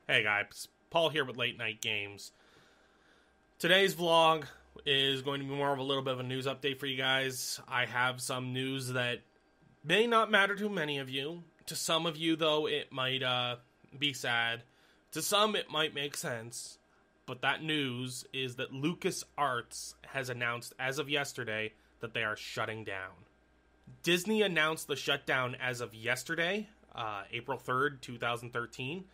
Hey guys, Paul here with Late Night Games. Today's vlog is going to be more of a little bit of a news update for you guys. I have some news that may not matter to many of you. To some of you, though, it might be sad. To some, it might make sense. But that news is that LucasArts has announced as of yesterday that they are shutting down. Disney announced the shutdown as of yesterday, April 3rd, 2013.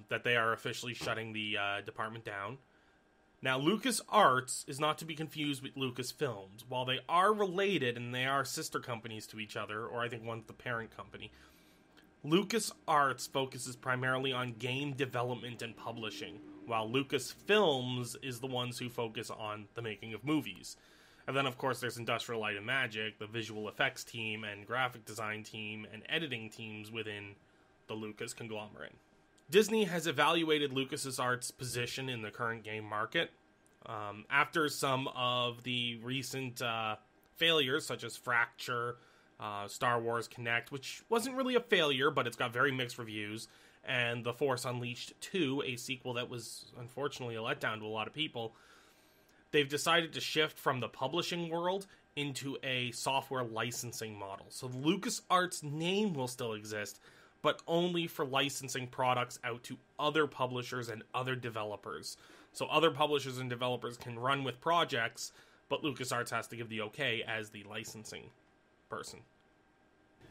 That they are officially shutting the department down. Now, LucasArts is not to be confused with Lucasfilms. While they are related and they are sister companies to each other, or I think one's the parent company, LucasArts focuses primarily on game development and publishing, while Lucasfilms is the ones who focus on the making of movies. And then, of course, there's Industrial Light and Magic, the visual effects team and graphic design team and editing teams within the Lucas conglomerate. Disney has evaluated LucasArts' position in the current game market. After some of the recent failures, such as Fracture, Star Wars Connect, which wasn't really a failure, but it's got very mixed reviews, and The Force Unleashed 2, a sequel that was unfortunately a letdown to a lot of people, they've decided to shift from the publishing world into a software licensing model. So the LucasArts name will still exist, but only for licensing products out to other publishers and other developers. So other publishers and developers can run with projects, but LucasArts has to give the okay as the licensing person.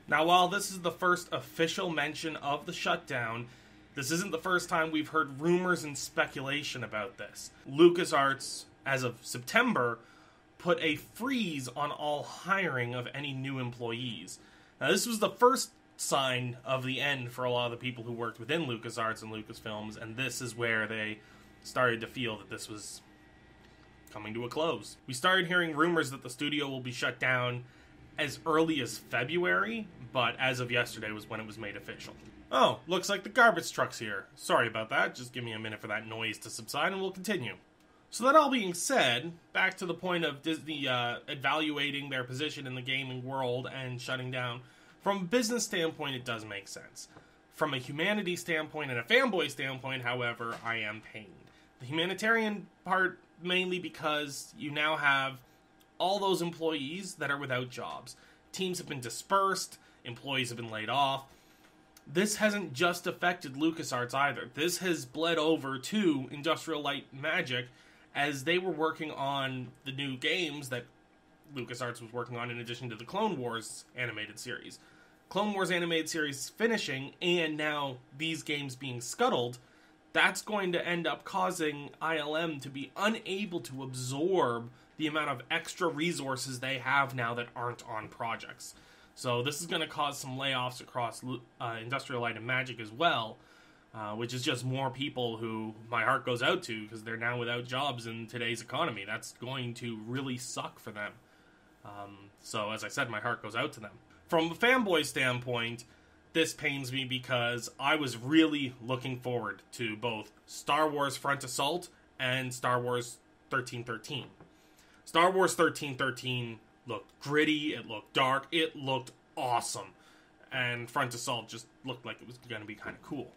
Now, while this is the first official mention of the shutdown, this isn't the first time we've heard rumors and speculation about this. LucasArts, as of September, put a freeze on all hiring of any new employees. Now, this was the first sign of the end for a lot of the people who worked within LucasArts and Lucasfilms, and this is where they started to feel that this was coming to a close. We started hearing rumors that the studio will be shut down as early as February, but as of yesterday was when it was made official. Oh, looks like the garbage truck's here. Sorry about that, just give me a minute for that noise to subside and we'll continue. So that all being said, back to the point of Disney evaluating their position in the gaming world and shutting down. From a business standpoint, it does make sense. From a humanity standpoint and a fanboy standpoint, however, I am pained. The humanitarian part, mainly because you now have all those employees that are without jobs. Teams have been dispersed, employees have been laid off. This hasn't just affected LucasArts either. This has bled over to Industrial Light and Magic as they were working on the new games that LucasArts was working on in addition to the Clone Wars animated series. Clone Wars animated series finishing, and now these games being scuttled, that's going to end up causing ILM to be unable to absorb the amount of extra resources they have now that aren't on projects. So this is going to cause some layoffs across Industrial Light and Magic as well, which is just more people who my heart goes out to because they're now without jobs in today's economy. That's going to really suck for them. So as I said, my heart goes out to them. From a fanboy standpoint, this pains me because I was really looking forward to both Star Wars Front Assault and Star Wars 1313. Star Wars 1313 looked gritty, it looked dark, it looked awesome. And Front Assault just looked like it was going to be kind of cool.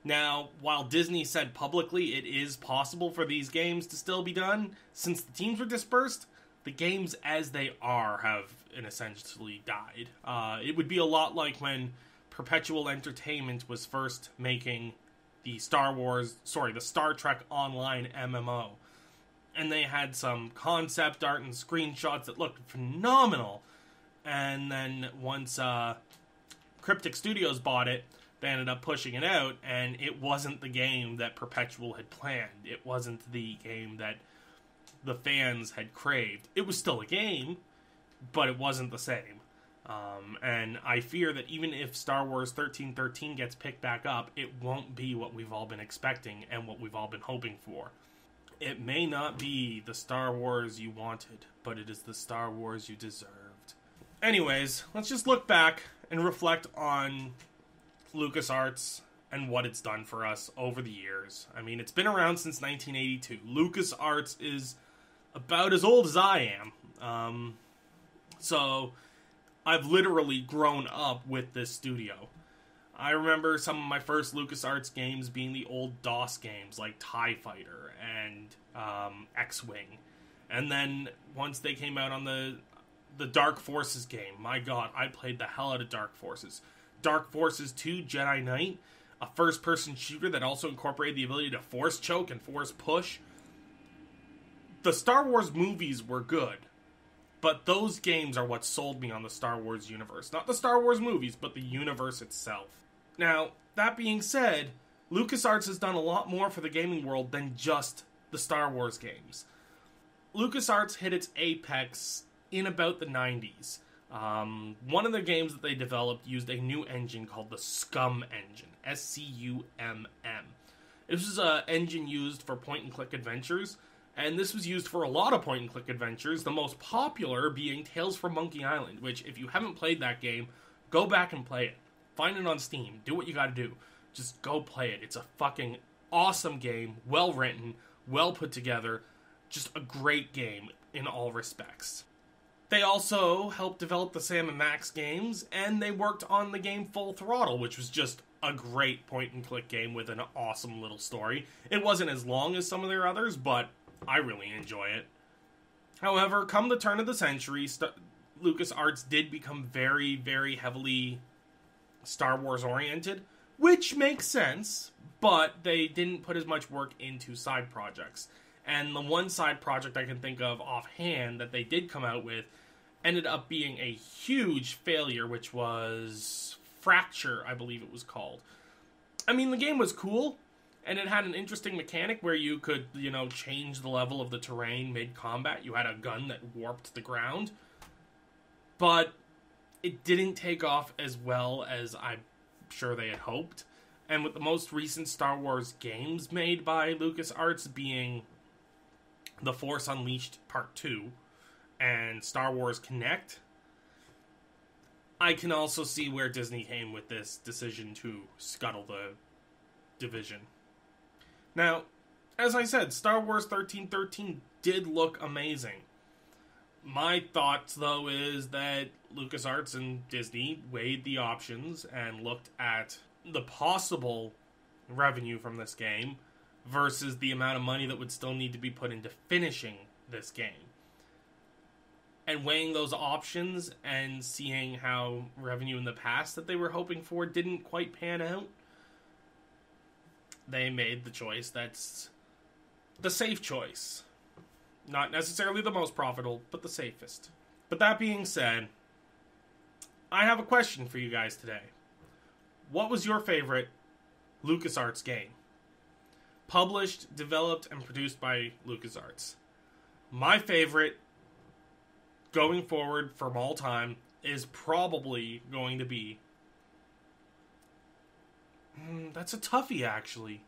Now, while Disney said publicly it is possible for these games to still be done, since the teams were dispersed, the games as they are have essentially died. It would be a lot like when Perpetual Entertainment was first making the Star Trek Online MMO. And they had some concept art and screenshots that looked phenomenal. And then once Cryptic Studios bought it, they ended up pushing it out, and it wasn't the game that Perpetual had planned. It wasn't the game that the fans had craved. It was still a game, but it wasn't the same. And I fear that even if Star Wars 1313 gets picked back up, it won't be what we've all been expecting and what we've all been hoping for. It may not be the Star Wars you wanted, but it is the Star Wars you deserved. Anyways, let's just look back and reflect on LucasArts and what it's done for us over the years. I mean, it's been around since 1982. LucasArts is about as old as I am. So I've literally grown up with this studio. I remember some of my first LucasArts games being the old DOS games like TIE Fighter and X-Wing. And then once they came out on the Dark Forces game, my god, I played the hell out of Dark Forces. Dark Forces 2 Jedi Knight, a first-person shooter that also incorporated the ability to force choke and force push. The Star Wars movies were good, but those games are what sold me on the Star Wars universe. Not the Star Wars movies, but the universe itself. Now, that being said, LucasArts has done a lot more for the gaming world than just the Star Wars games. LucasArts hit its apex in about the 90s. One of the games that they developed used a new engine called the SCUM engine. S-C-U-M-M. This was an engine used for point-and-click adventures, and this was used for a lot of point-and-click adventures, the most popular being Tales from Monkey Island, which, if you haven't played that game, go back and play it. Find it on Steam. Do what you gotta do. Just go play it. It's a fucking awesome game, well-written, well put together, just a great game in all respects. They also helped develop the Sam & Max games, and they worked on the game Full Throttle, which was just a great point-and-click game with an awesome little story. It wasn't as long as some of their others, but I really enjoy it. However, come the turn of the century, LucasArts did become very, very heavily Star Wars oriented, which makes sense, but they didn't put as much work into side projects. And the one side project I can think of offhand that they did come out with ended up being a huge failure, which was Fracture, I believe it was called. I mean, the game was cool, and it had an interesting mechanic where you could, change the level of the terrain mid-combat. You had a gun that warped the ground. But it didn't take off as well as I'm sure they had hoped. And with the most recent Star Wars games made by LucasArts being The Force Unleashed Part 2 and Star Wars Kinect, I can also see where Disney came with this decision to scuttle the division. Now, as I said, Star Wars 1313 did look amazing. My thoughts, though, is that LucasArts and Disney weighed the options and looked at the possible revenue from this game versus the amount of money that would still need to be put into finishing this game. And weighing those options and seeing how revenue in the past that they were hoping for didn't quite pan out, they made the choice that's the safe choice. Not necessarily the most profitable, but the safest. But that being said, I have a question for you guys today. What was your favorite LucasArts game? Published, developed, and produced by LucasArts. My favorite, going forward from all time, is probably going to be... that's a toughie, actually.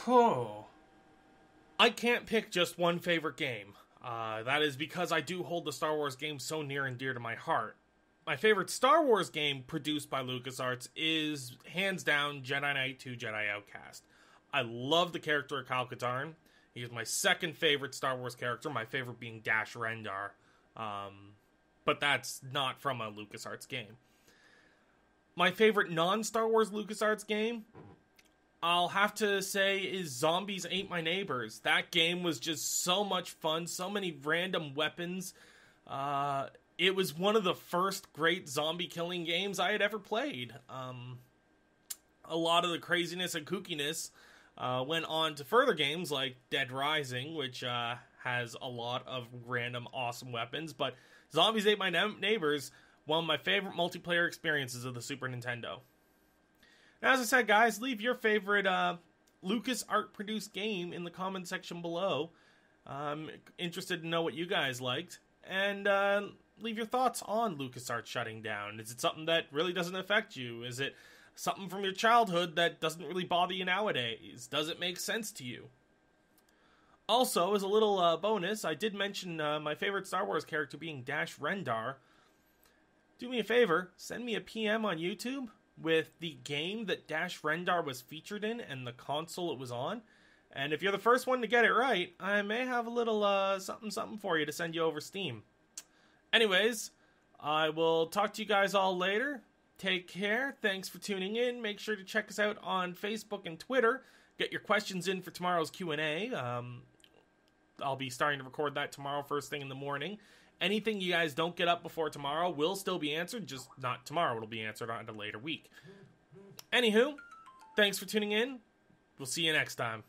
Oh... I can't pick just one favorite game. That is because I do hold the Star Wars games so near and dear to my heart. My favorite Star Wars game produced by LucasArts is, hands down, Jedi Knight 2 Jedi Outcast. I love the character of Kyle Katarn. He is my second favorite Star Wars character, my favorite being Dash Rendar. But that's not from a LucasArts game. My favorite non-Star Wars LucasArts game, I'll have to say, is Zombies Ain't My Neighbors. That game was just so much fun, so many random weapons. It was one of the first great zombie killing games I had ever played. A lot of the craziness and kookiness went on to further games like Dead Rising, which has a lot of random awesome weapons. But Zombies Ain't My Neighbors, one of my favorite multiplayer experiences of the Super Nintendo. Now, as I said, guys, leave your favorite LucasArts-produced game in the comment section below. I'm interested to know what you guys liked. And leave your thoughts on LucasArts shutting down. Is it something that really doesn't affect you? Is it something from your childhood that doesn't really bother you nowadays? Does it make sense to you? Also, as a little bonus, I did mention my favorite Star Wars character being Dash Rendar. Do me a favor, send me a PM on YouTube with the game that Dash Rendar was featured in and the console it was on. And if you're the first one to get it right, I may have a little something for you to send you over Steam. Anyways, I will talk to you guys all later. take care. Thanks for tuning in. Make sure to check us out on Facebook and Twitter. Get your questions in for tomorrow's Q&A. I'll be starting to record that tomorrow first thing in the morning. Anything you guys don't get up before tomorrow will still be answered, just not tomorrow. It'll be answered on a later week. Anywho, thanks for tuning in. We'll see you next time.